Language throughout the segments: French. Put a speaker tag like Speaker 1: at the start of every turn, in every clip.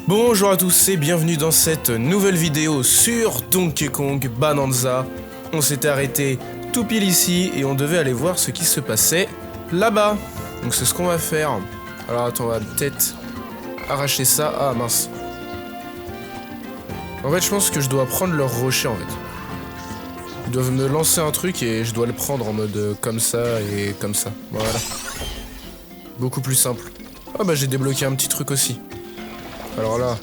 Speaker 1: Bonjour à tous et bienvenue dans cette nouvelle vidéo sur Donkey Kong Bonanza. On s'était arrêté tout pile ici et on devait aller voir ce qui se passait là-bas. Donc c'est ce qu'on va faire. Alors attends, on va peut-être arracher ça. Ah mince. En fait je pense que je dois prendre leur rocher en fait. Ils doivent me lancer un truc et je dois le prendre en mode comme ça et comme ça. Voilà. Beaucoup plus simple. Ah bah j'ai débloqué un petit truc aussi. Alors là,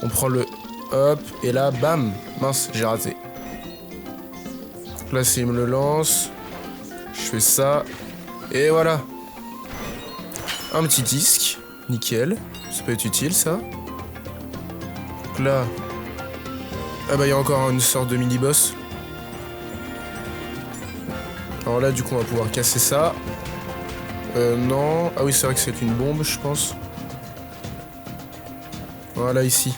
Speaker 1: on prend le hop, et là, bam. Mince, j'ai raté. Donc là, s'il me le lance, je fais ça, et voilà. Un petit disque, nickel. Ça peut être utile, ça. Donc là, ah bah, il y a encore une sorte de mini-boss. Alors là, du coup, on va pouvoir casser ça. Non. Ah oui, c'est vrai que c'est une bombe, je pense. Voilà, ici.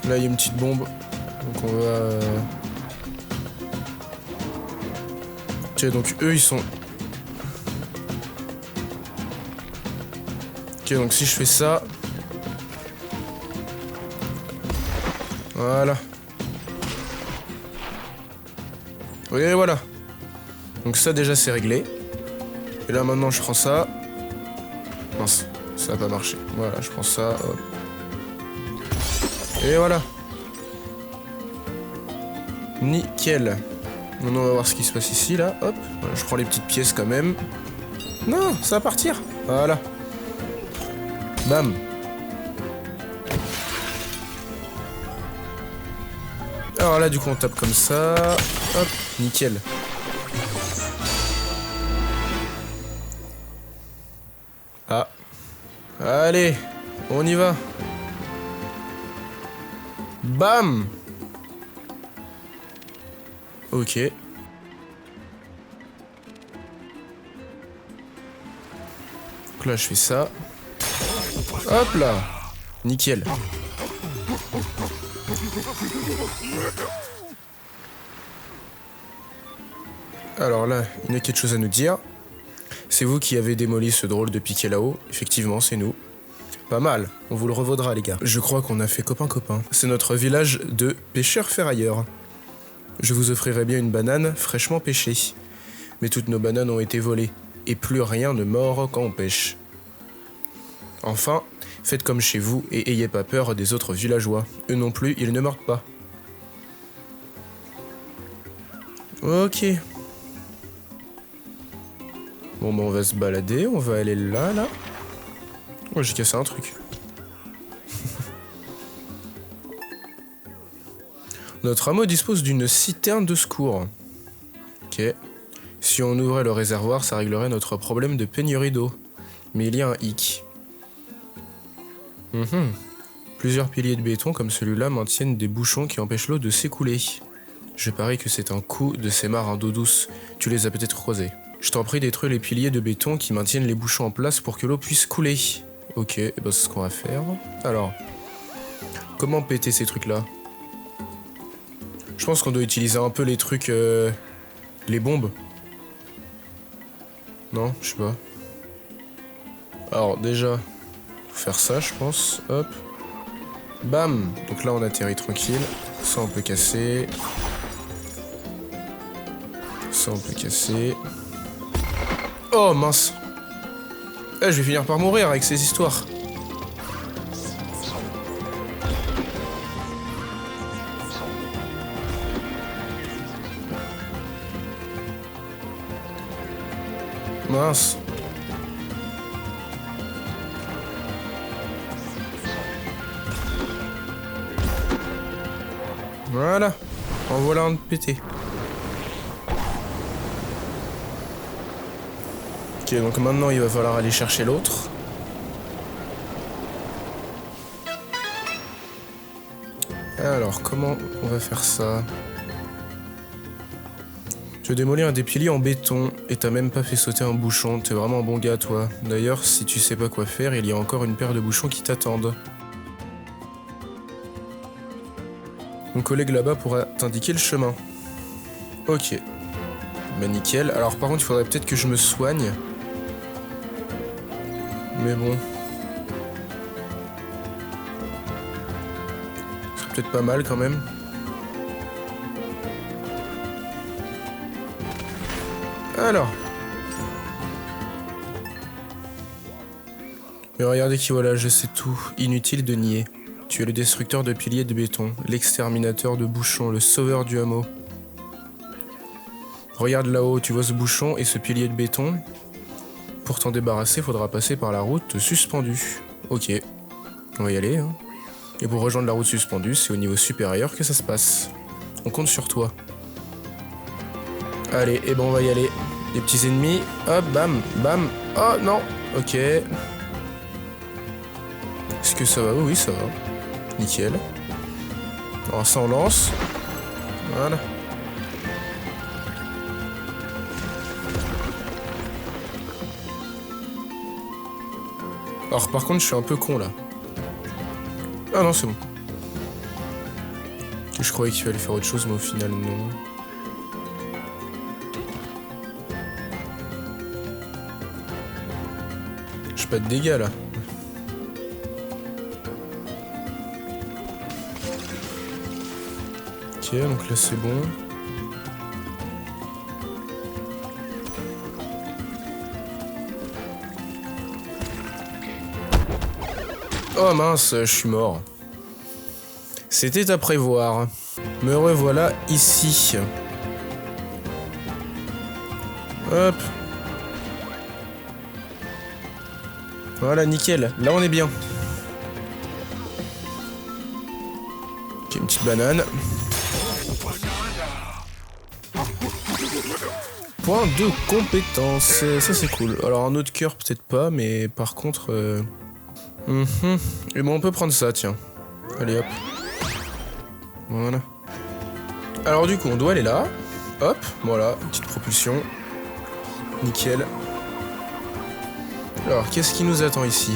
Speaker 1: Là, il y a une petite bombe. Donc, on va... Ok, donc eux, ils sont... Ok, donc si je fais ça... Voilà. Oui, voilà. Donc ça, déjà, c'est réglé. Et là, maintenant, je prends ça. Mince, ça n'a pas marché. Voilà, je prends ça, hop. Et voilà. Nickel. Maintenant on va voir ce qui se passe ici là. Hop. Voilà, je prends les petites pièces quand même. Non, ça va partir. Voilà. Bam. Alors là du coup on tape comme ça. Hop. Nickel. Ah. Allez. On y va. Bam. Ok. Donc là je fais ça. Hop là. Nickel. Alors là, il y a quelque chose à nous dire. C'est vous qui avez démoli ce drôle de piquet là-haut. Effectivement, c'est nous. Pas mal, on vous le revaudra les gars. Je crois qu'on a fait copain-copain. C'est notre village de pêcheurs ferrailleurs. Je vous offrirai bien une banane fraîchement pêchée. Mais toutes nos bananes ont été volées. Et plus rien ne mord quand on pêche. Enfin, faites comme chez vous et ayez pas peur des autres villageois. Eux non plus, ils ne mordent pas. Ok. Bon bah on va se balader, on va aller là. Oh, j'ai cassé un truc. Notre hameau dispose d'une citerne de secours. Ok. Si on ouvrait le réservoir, ça réglerait notre problème de pénurie d'eau. Mais il y a un hic. Plusieurs piliers de béton comme celui-là maintiennent des bouchons qui empêchent l'eau de s'écouler. Je parie que c'est un coup de ces marins d'eau douce. Tu les as peut-être croisés. Je t'en prie, détruis les piliers de béton qui maintiennent les bouchons en place pour que l'eau puisse couler. Ok, et ben c'est ce qu'on va faire. Alors, comment péter ces trucs-là? Je pense qu'on doit utiliser un peu les trucs... les bombes. Non, je sais pas. Alors déjà, faut faire ça je pense. Hop. Bam. Donc là on atterrit tranquille. Ça on peut casser. Ça on peut casser. Oh mince. Eh, je vais finir par mourir avec ces histoires. Mince. Voilà. En voilà un de pété. Ok, donc maintenant il va falloir aller chercher l'autre. Alors, comment on va faire ça? Tu as démoli un des piliers en béton et t'as même pas fait sauter un bouchon. T'es vraiment un bon gars, toi. D'ailleurs, si tu sais pas quoi faire, il y a encore une paire de bouchons qui t'attendent. Mon collègue là-bas pourra t'indiquer le chemin. Ok. Bah nickel. Alors par contre, il faudrait peut-être que je me soigne. Mais bon. Peut-être pas mal quand même. Alors. Mais regardez qui voilà, je sais tout. Inutile de nier. Tu es le destructeur de piliers de béton, l'exterminateur de bouchons, le sauveur du hameau. Regarde là-haut, tu vois ce bouchon et ce pilier de béton? Pour t'en débarrasser, faudra passer par la route suspendue. Ok, on va y aller. Hein. Et pour rejoindre la route suspendue, c'est au niveau supérieur que ça se passe. On compte sur toi. Allez, et ben on va y aller. Les petits ennemis, hop, bam, bam. Oh non, ok. Est-ce que ça va? Oui, ça va. Nickel. Alors ça on lance. Voilà. Alors par contre je suis un peu con là. Ah non c'est bon. Je croyais qu'il fallait faire autre chose mais au final non. J'ai pas de dégâts là. Ok donc là c'est bon. Oh mince, je suis mort. C'était à prévoir. Me revoilà ici. Hop. Voilà, nickel. Là, on est bien. Ok, une petite banane. Point de compétence. Ça, c'est cool. Alors, un autre cœur, peut-être pas, mais par contre... Et bon, on peut prendre ça, tiens. Allez, hop. Voilà. Alors, du coup, on doit aller là. Hop, voilà, petite propulsion. Nickel. Alors, qu'est-ce qui nous attend ici?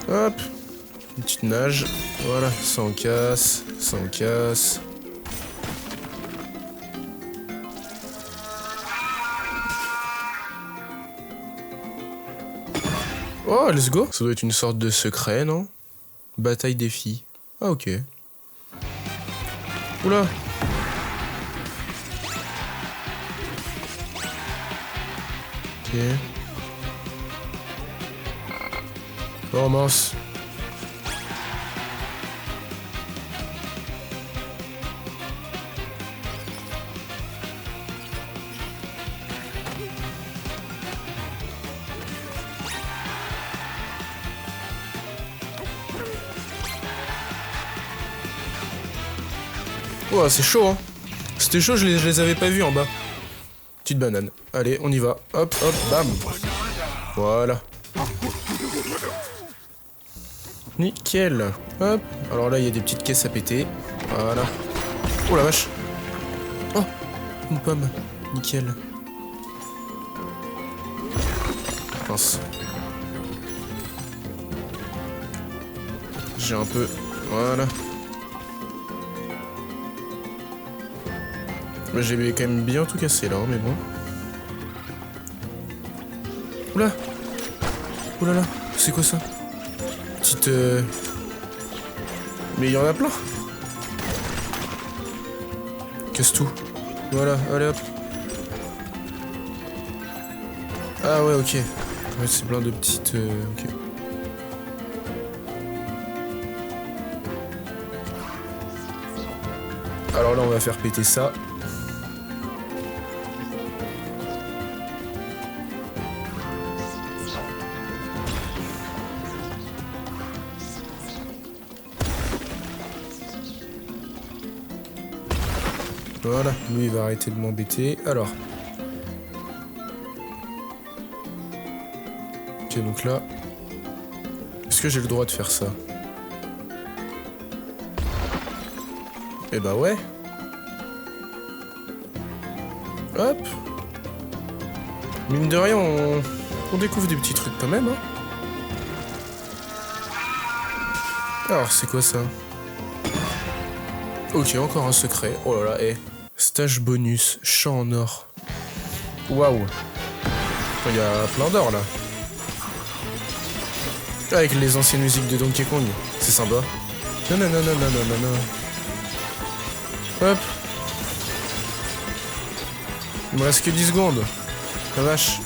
Speaker 1: Hop. Une petite nage. Voilà, ça on casse. Ça on casse. Oh, let's go. Ça doit être une sorte de secret, non? Bataille des filles. Ah, ok. Oula. Ok. Oh mince. Oh, c'est chaud, hein. C'était chaud, je les avais pas vus en bas. Petite banane. Allez, on y va. Hop, hop, bam. Voilà. Nickel. Hop. Alors là, il y a des petites caisses à péter. Voilà. Oh la vache. Oh, une pomme. Nickel. Mince. J'ai un peu... Voilà. J'ai quand même bien tout cassé là, hein, mais bon. Oula. Oulala, c'est quoi ça? Petite... Mais il y en a plein. Casse tout. Voilà, allez hop. Ah ouais, ok. En fait, c'est plein de petites... Ok. Alors là, on va faire péter ça. Voilà, lui il va arrêter de m'embêter. Alors. Ok, donc là. Est-ce que j'ai le droit de faire ça? Eh bah ouais. Hop. Mine de rien, on découvre des petits trucs quand même. Hein. Alors, c'est quoi ça? Ok, encore un secret. Oh là là, stage bonus, champ en or. Waouh. Il y a plein d'or là. Avec les anciennes musiques de Donkey Kong, c'est sympa. Non, non, non, non, non, non, non, non. Hop. Il me reste que 10 secondes. La vache.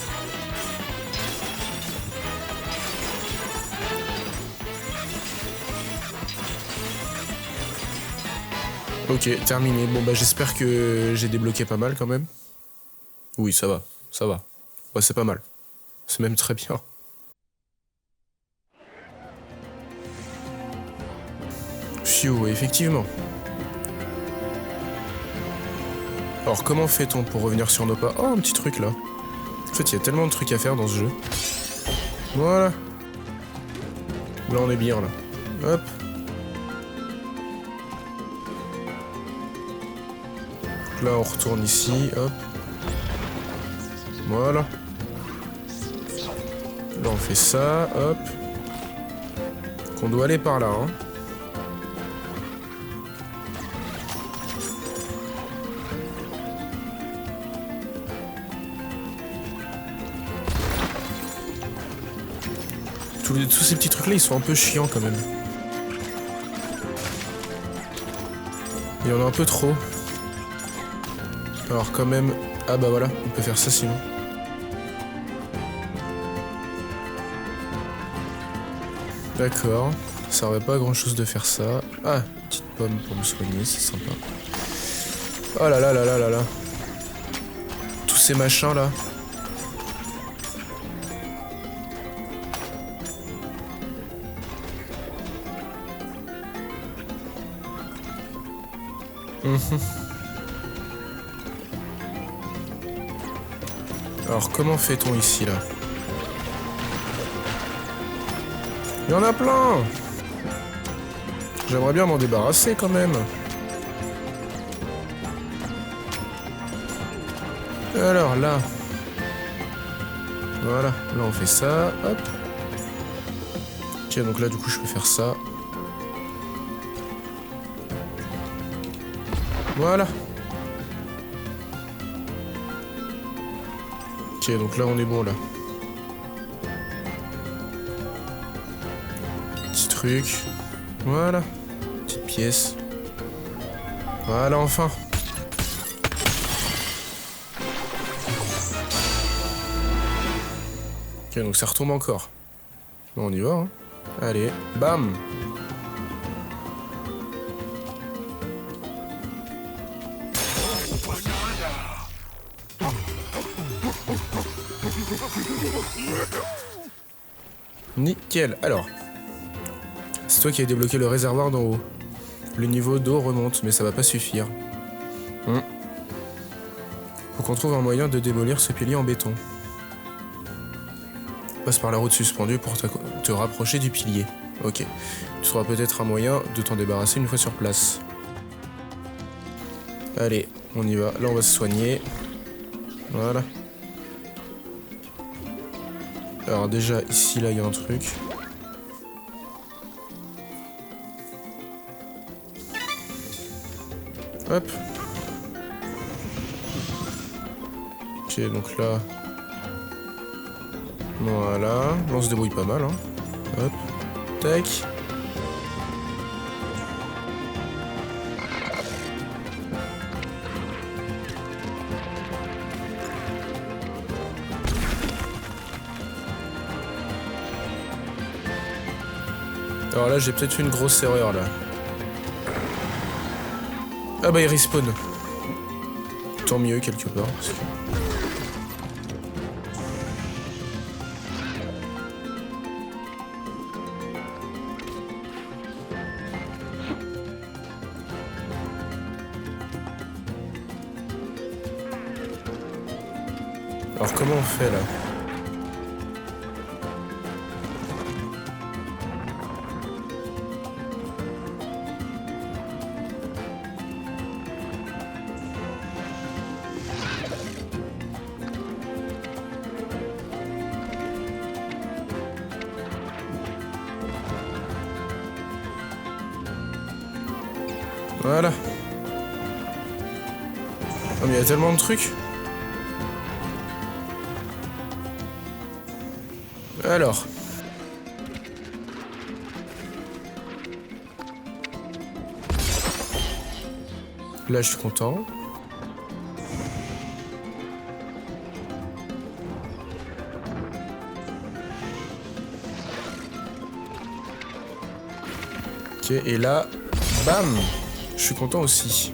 Speaker 1: Ok, terminé. Bon bah j'espère que j'ai débloqué pas mal quand même. Oui, ça va, ça va. Ouais, c'est pas mal. C'est même très bien. Phew, effectivement. Alors comment fait-on pour revenir sur nos pas? Oh, un petit truc là. En fait, il y a tellement de trucs à faire dans ce jeu. Voilà. Là, on est bien là. Hop. Là, on retourne ici. Hop. Voilà. Là, on fait ça. Hop. On doit aller par là, hein. Tous ces petits trucs là ils sont un peu chiants quand même. Il y en a un peu trop. Alors quand même... Ah bah voilà, on peut faire ça sinon. D'accord. Ça servait pas à grand chose de faire ça. Ah, petite pomme pour me soigner, c'est sympa. Oh là là là là là là. Tous ces machins là. Alors comment fait-on ici là? Il y en a plein. J'aimerais bien m'en débarrasser quand même. Alors là. Voilà, là on fait ça, hop. Ok, donc là du coup je peux faire ça. Voilà. Ok, donc là on est bon là. Petit truc. Voilà. Petite pièce. Voilà, enfin. Ok, donc ça retombe encore. Bon, on y va, hein. Allez, bam. Nickel. Alors, c'est toi qui as débloqué le réservoir d'en haut. Le niveau d'eau remonte, mais ça va pas suffire. Faut qu'on trouve un moyen de démolir ce pilier en béton. Passe par la route suspendue pour te rapprocher du pilier. Ok. Tu trouveras peut-être un moyen de t'en débarrasser une fois sur place. Allez, on y va. Là, on va se soigner. Voilà. Alors déjà, ici, là, il y a un truc. Hop. Ok, donc là... Voilà. Là, on se débrouille pas mal, hein. Hop. Tac. Alors là, j'ai peut-être fait une grosse erreur, là. Ah bah, il respawn. Tant mieux, quelque part. Parce que... Alors, comment on fait, là? Voilà. Oh mais il y a tellement de trucs. Alors. Là, je suis content. Ok, et là, bam! Je suis content aussi.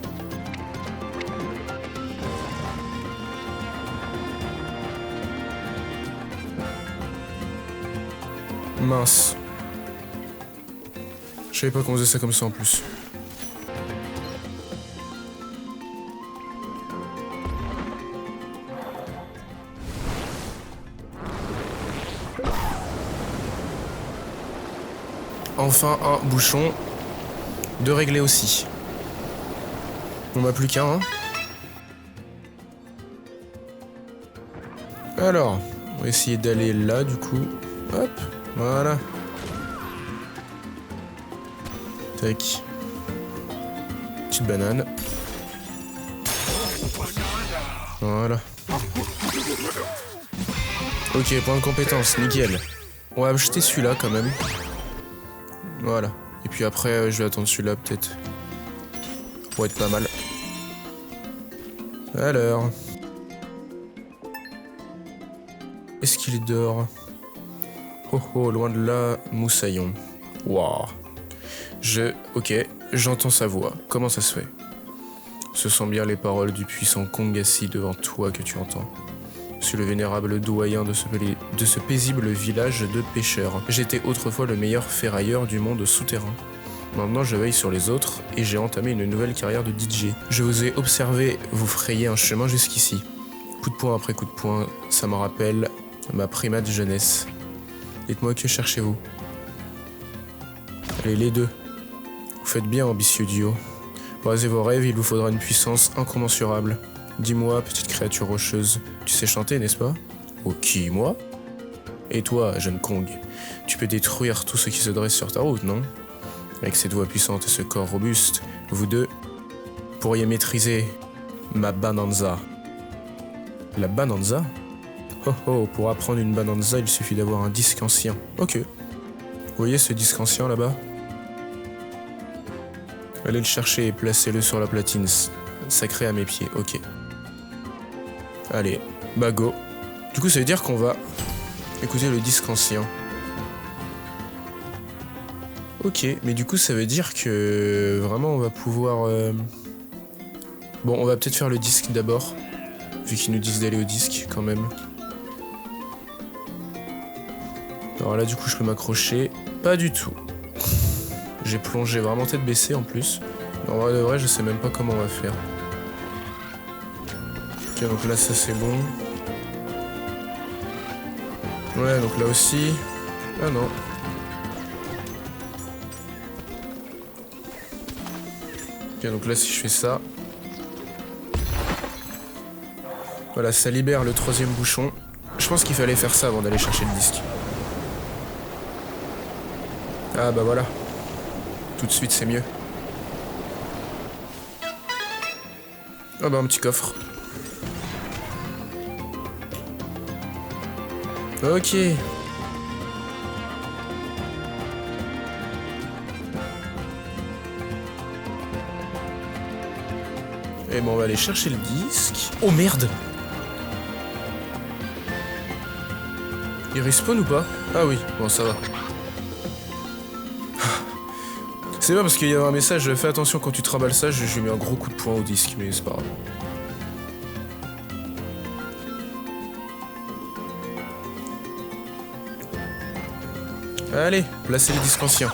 Speaker 1: Mince. Je savais pas qu'on faisait ça comme ça en plus. Enfin un bouchon de régler aussi. On n'a plus qu'un. Hein. Alors, on va essayer d'aller là du coup. Hop, voilà. Tac. Petite banane. Voilà. Ok, point de compétence, nickel. On va acheter celui-là quand même. Voilà. Et puis après, je vais attendre celui-là peut-être. Pour être pas mal. Alors. Est-ce qu'il dort? Oh oh, loin de là, moussaillon. Waouh. Ok, j'entends sa voix. Comment ça se fait? Ce sont bien les paroles du puissant Kongassi devant toi que tu entends. Je suis le vénérable doyen de ce paisible village de pêcheurs. J'étais autrefois le meilleur ferrailleur du monde souterrain. Maintenant je veille sur les autres et j'ai entamé une nouvelle carrière de DJ. Je vous ai observé vous frayer un chemin jusqu'ici. Coup de poing après coup de poing, ça me rappelle ma primate jeunesse. Dites-moi, que cherchez-vous? Allez, les deux. Vous faites bien, ambitieux duo. Pour réaliser vos rêves, il vous faudra une puissance incommensurable. Dis-moi, petite créature rocheuse, tu sais chanter, n'est-ce pas? Oh, qui, moi? Et toi, jeune Kong, tu peux détruire tout ce qui se dresse sur ta route, non? Avec cette voix puissante et ce corps robuste, vous deux pourriez maîtriser ma bananza. La bananza? Oh oh, pour apprendre une bananza, il suffit d'avoir un disque ancien. Ok. Vous voyez ce disque ancien là-bas? Allez le chercher et placez-le sur la platine sacrée à mes pieds. Ok. Allez, bah go. Du coup, ça veut dire qu'on va écouter le disque ancien. Ok, mais du coup, ça veut dire que vraiment on va pouvoir... Bon, on va peut-être faire le disque d'abord, vu qu'ils nous disent d'aller au disque quand même. Alors là, du coup, je peux m'accrocher. Pas du tout. J'ai plongé vraiment tête baissée en plus. En vrai de vrai, je sais même pas comment on va faire. Ok, donc là, ça c'est bon. Ouais, donc là aussi. Ah non. Ok, donc là, si je fais ça. Voilà, ça libère le troisième bouchon. Je pense qu'il fallait faire ça avant d'aller chercher le disque. Ah bah voilà. Tout de suite, c'est mieux. Ah bah un petit coffre. Ok. Et bon, on va aller chercher le disque. Oh merde! Il respawn ou pas? Ah oui, bon ça va. C'est pas parce qu'il y avait un message, fais attention quand tu trimbales ça, je lui mets un gros coup de poing au disque, mais c'est pas grave. Allez, placez les disques anciens.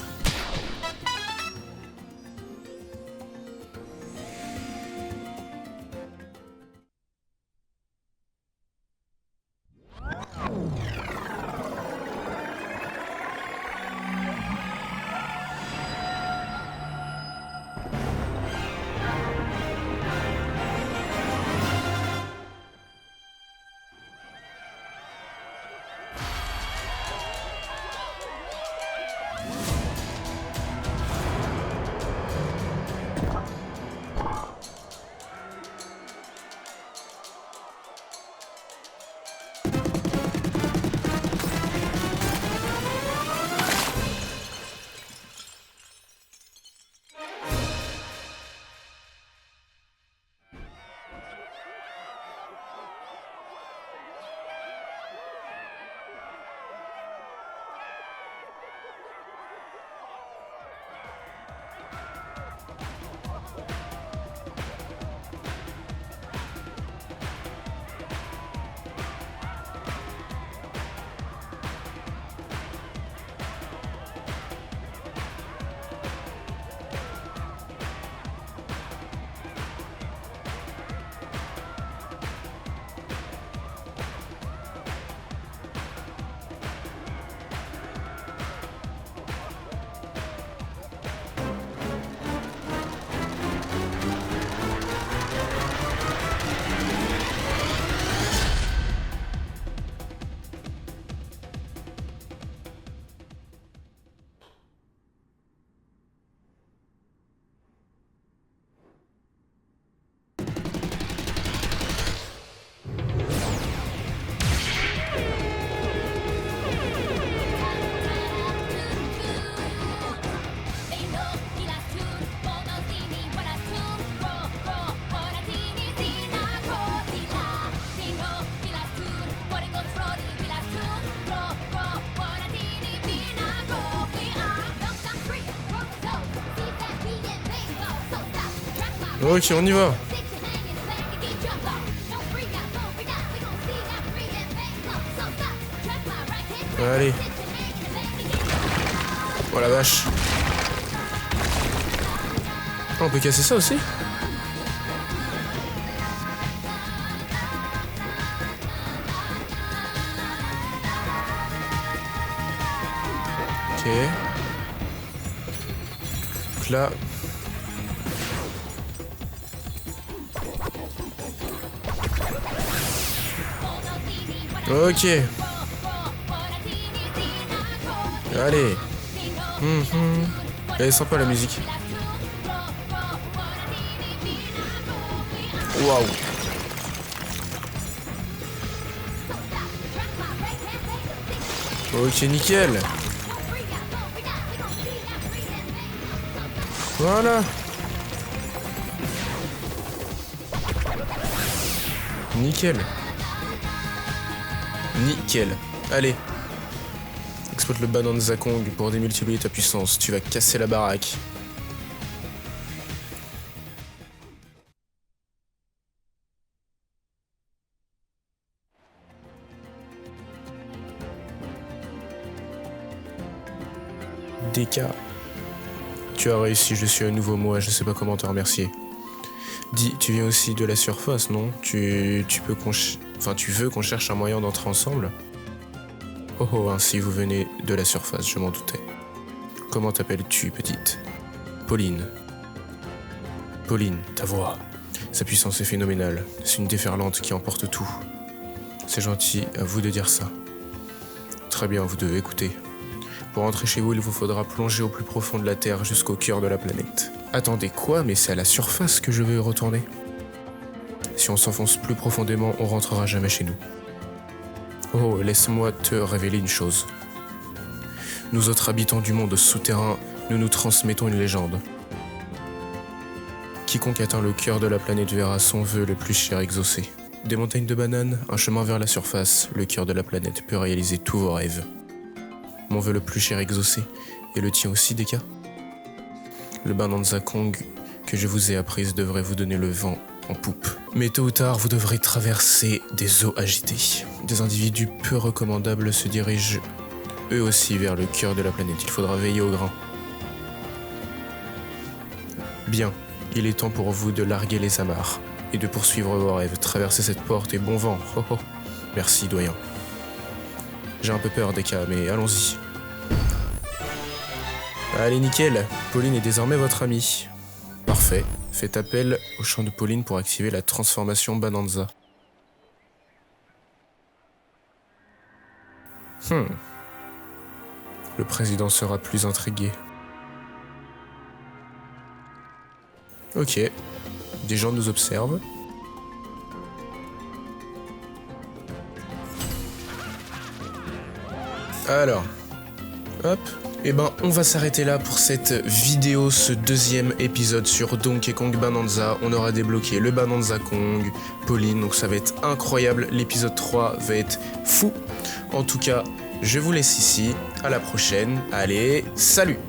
Speaker 1: Ok, on y va. Allez. Oh la vache. Oh, on peut casser ça aussi? Ok. Donc là. Ok. Allez. Elle est sympa la musique. Waouh. Ok, nickel. Voilà. Nickel. Nickel. Allez. Exploite le Bananza Kong pour démultiplier ta puissance. Tu vas casser la baraque. DK. Tu as réussi, je suis à nouveau moi, je sais pas comment te remercier. Dis, tu viens aussi de la surface, non? Tu veux qu'on cherche un moyen d'entrer ensemble? Oh oh, ainsi vous venez de la surface, je m'en doutais. Comment t'appelles-tu, petite? Pauline. Pauline, ta voix. Sa puissance est phénoménale. C'est une déferlante qui emporte tout. C'est gentil, à vous de dire ça. Très bien, vous devez écouter. Pour entrer chez vous, il vous faudra plonger au plus profond de la Terre jusqu'au cœur de la planète. Attendez, quoi? Mais c'est à la surface que je veux retourner. Si on s'enfonce plus profondément, on rentrera jamais chez nous. Oh, laisse-moi te révéler une chose. Nous autres habitants du monde souterrain, nous nous transmettons une légende. Quiconque atteint le cœur de la planète verra son vœu le plus cher exaucé. Des montagnes de bananes, un chemin vers la surface, le cœur de la planète peut réaliser tous vos rêves. Mon vœu le plus cher exaucé, et le tien aussi, Deka? Le Bananza Kong que je vous ai apprise devrait vous donner le vent en poupe. Mais tôt ou tard, vous devrez traverser des eaux agitées. Des individus peu recommandables se dirigent eux aussi vers le cœur de la planète. Il faudra veiller au grain. Bien, il est temps pour vous de larguer les amarres et de poursuivre vos rêves. Traversez cette porte et bon vent. Oh oh. Merci, doyen. J'ai un peu peur, Deka, mais allons-y. Allez, nickel. Pauline est désormais votre amie. Parfait. Faites appel au champ de Pauline pour activer la transformation Bananza. Le président sera plus intrigué. Ok. Des gens nous observent. Alors. Hop. Eh ben, on va s'arrêter là pour cette vidéo, ce deuxième épisode sur Donkey Kong Bananza. On aura débloqué le Bananza Kong, Pauline, donc ça va être incroyable. L'épisode 3 va être fou. En tout cas, je vous laisse ici. À la prochaine. Allez, salut!